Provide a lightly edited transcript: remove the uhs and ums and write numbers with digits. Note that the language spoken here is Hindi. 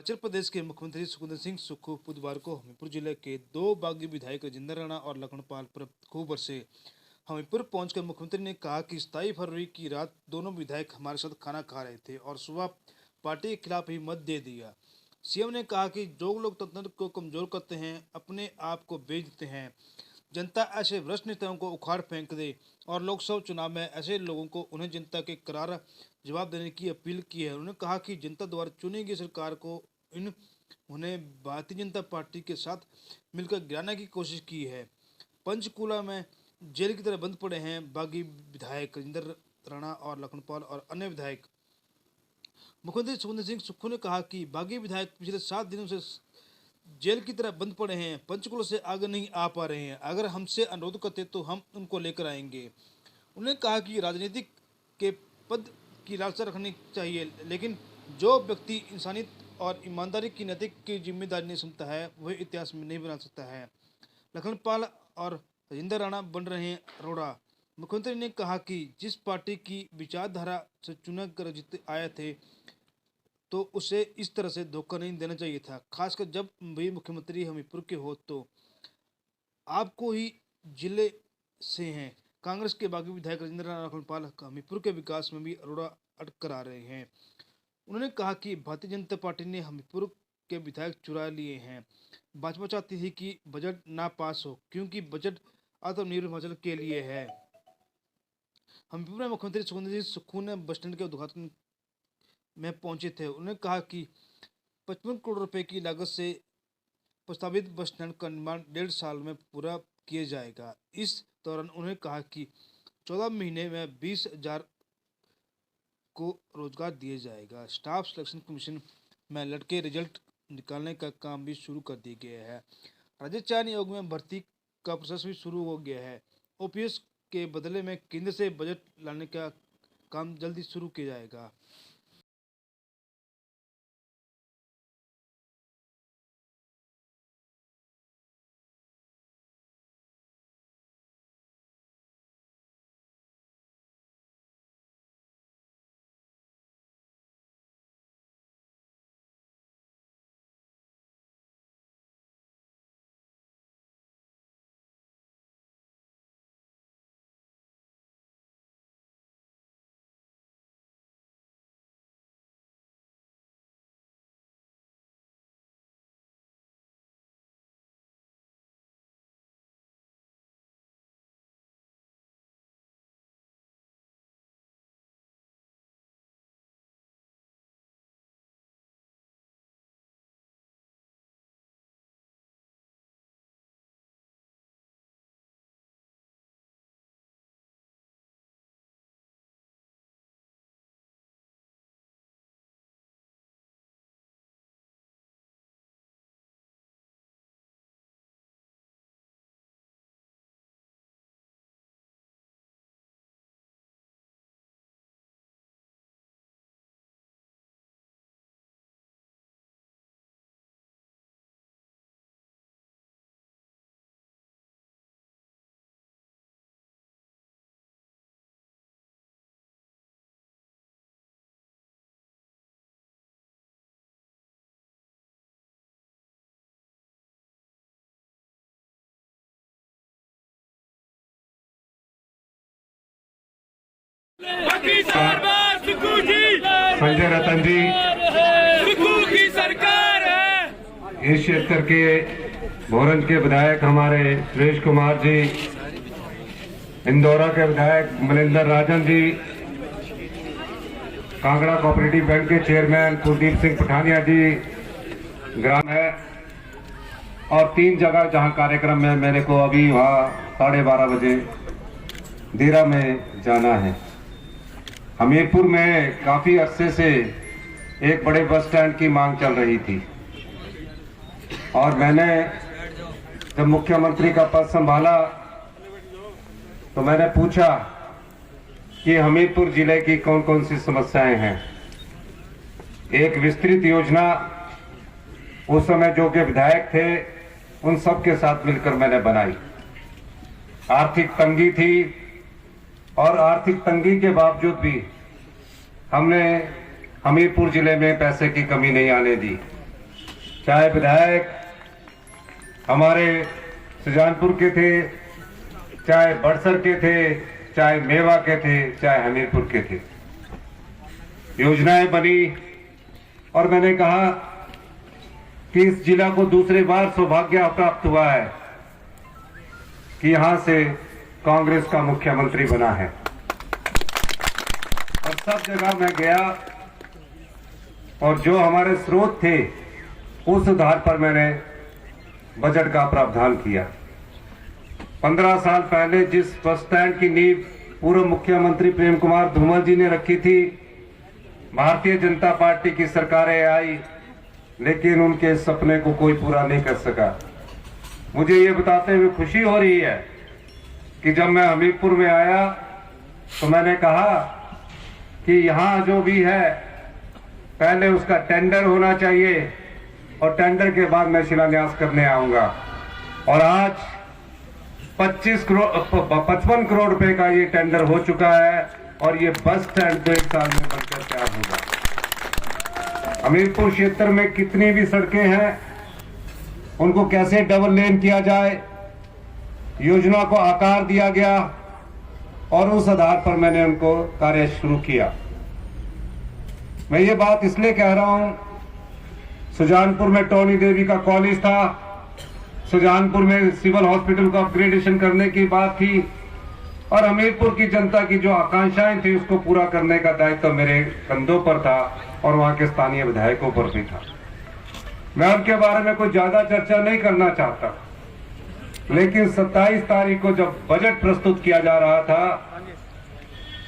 हिमाचल प्रदेश के मुख्यमंत्री सुखविंदर सिंह सुक्खू बुधवार को हमीरपुर जिले के दो बागी विधायक राजेंद्र राणा और लखनपाल पर खूब बरसे। हमीरपुर पहुंचकर मुख्यमंत्री ने कहा कि 27 फरवरी की रात दोनों विधायक हमारे साथ खाना खा रहे थे और सुबह पार्टी के खिलाफ ही मत दे दिया। सीएम ने कहा कि जो लोग तंत्र को कमजोर करते हैं अपने आप को बेच देते हैं। जनता ऐसे भ्रष्ट नेताओं को उखाड़ फेंक दे और लोकसभा चुनाव में ऐसे लोगों को उन्हें जनता के करारा जवाब देने की अपील की है। उन्होंने कहा कि जनता द्वारा चुनी गई सरकार को उन्हें भारतीय जनता पार्टी के साथ मिलकर गिराने की कोशिश की है। पंचकूला में जेल की तरह बंद पड़े हैं बागी विधायक राजेंद्र राणा और लखनपाल और अन्य विधायक। मुख्यमंत्री सुखविंदर सिंह सुक्खू ने कहा कि बागी विधायक पिछले 7 दिनों से जेल की तरह बंद पड़े हैं, पंचकुला से आगे नहीं आ पा रहे हैं। अगर हमसे अनुरोध करते तो हम उनको लेकर आएंगे। उन्होंने कहा कि राजनीतिक के पद की लालसा रखनी चाहिए, लेकिन जो व्यक्ति इंसानियत और ईमानदारी की नैतिक की जिम्मेदारी नहीं समझता है वह इतिहास में नहीं बना सकता है। लखनपाल और राजेंद्र राणा बन रहे हैं अरोड़ा। मुख्यमंत्री ने कहा कि जिस पार्टी की विचारधारा से चुना कर जीते आए थे तो उसे इस तरह से धोखा नहीं देना चाहिए था, खासकर जब भी मुख्यमंत्री हमीरपुर के हो तो आपको ही जिले से हैं। कांग्रेस के बागी विधायक राजेंद्र राणा लखनपाल हमीरपुर के विकास में भी अरोड़ा अटक कर आ रहे हैं। उन्होंने कहा कि भारतीय जनता पार्टी ने हमीरपुर के विधायक चुरा लिए हैं। भाजपा चाहती थी कि बजट ना पास हो क्योंकि बजट आत्मनिर्भर हिमाचल के लिए है। हमीरपुर में मुख्यमंत्री सुखविंदर सिंह सुक्खू ने बस स्टैंड के उद्घाटन में पहुंचे थे। उन्होंने कहा कि 55 करोड़ रुपए की लागत से प्रस्तावित बस स्टैंड का निर्माण 1.5 साल में पूरा किया जाएगा। इस दौरान उन्होंने कहा कि 14 महीने में 20,000 को रोजगार दिया जाएगा। स्टाफ सिलेक्शन कमीशन में लड़के रिजल्ट निकालने का काम भी शुरू कर दिया गया है। राज्य चयन आयोग में भर्ती का प्रोसेस भी शुरू हो गया है। ओपीएस के बदले में केंद्र से बजट लाने का काम जल्दी शुरू किया जाएगा। संजय रतन जी सुक्खू की सरकार है। इस क्षेत्र के भोरंज के विधायक हमारे सुरेश कुमार जी, इंदौरा के विधायक मनिंदर राजन जी, कांगड़ा कोऑपरेटिव बैंक के चेयरमैन कुलदीप सिंह पठानिया जी ग्राम है और 3 जगह जहां कार्यक्रम है मेरे को अभी वहां 12:30 बजे देरा में जाना है। हमीरपुर में काफी अरसे से एक बड़े बस स्टैंड की मांग चल रही थी और मैंने जब मुख्यमंत्री का पद संभाला तो मैंने पूछा कि हमीरपुर जिले की कौन कौन सी समस्याएं हैं। एक विस्तृत योजना उस समय जो के विधायक थे उन सब के साथ मिलकर मैंने बनाई। आर्थिक तंगी थी और आर्थिक तंगी के बावजूद भी हमने हमीरपुर जिले में पैसे की कमी नहीं आने दी। चाहे विधायक हमारे सुजानपुर के थे, चाहे बड़सर के थे, चाहे मेवा के थे, चाहे हमीरपुर के थे, योजनाएं बनी और मैंने कहा कि इस जिला को दूसरी बार सौभाग्य प्राप्त हुआ है कि यहां से कांग्रेस का मुख्यमंत्री बना है। और सब जगह मैं गया और जो हमारे स्रोत थे उस आधार पर मैंने बजट का प्रावधान किया। 15 साल पहले जिस बस स्टैंड की नींव पूर्व मुख्यमंत्री प्रेम कुमार धूमल जी ने रखी थी, भारतीय जनता पार्टी की सरकारें आई लेकिन उनके सपने को कोई पूरा नहीं कर सका। मुझे ये बताते हुए खुशी हो रही है कि जब मैं हमीरपुर में आया तो मैंने कहा कि यहाँ जो भी है पहले उसका टेंडर होना चाहिए और टेंडर के बाद मैं शिलान्यास करने आऊंगा। और आज 55 करोड़ रुपए का ये टेंडर हो चुका है और ये बस स्टैंड 1 साल में बनकर तैयार होगा। हमीरपुर क्षेत्र में कितनी भी सड़कें हैं उनको कैसे डबल लेन किया जाए, योजना को आकार दिया गया और उस आधार पर मैंने उनको कार्य शुरू किया। मैं ये बात इसलिए कह रहा हूं, सुजानपुर में टोनी देवी का कॉलेज था, सुजानपुर में सिविल हॉस्पिटल का अपग्रेडेशन करने की बात थी और हमीरपुर की जनता की जो आकांक्षाएं थी उसको पूरा करने का दायित्व मेरे कंधों पर था और वहां के स्थानीय विधायकों पर भी था। मैं उनके बारे में कोई ज्यादा चर्चा नहीं करना चाहता, लेकिन 27 तारीख को जब बजट प्रस्तुत किया जा रहा था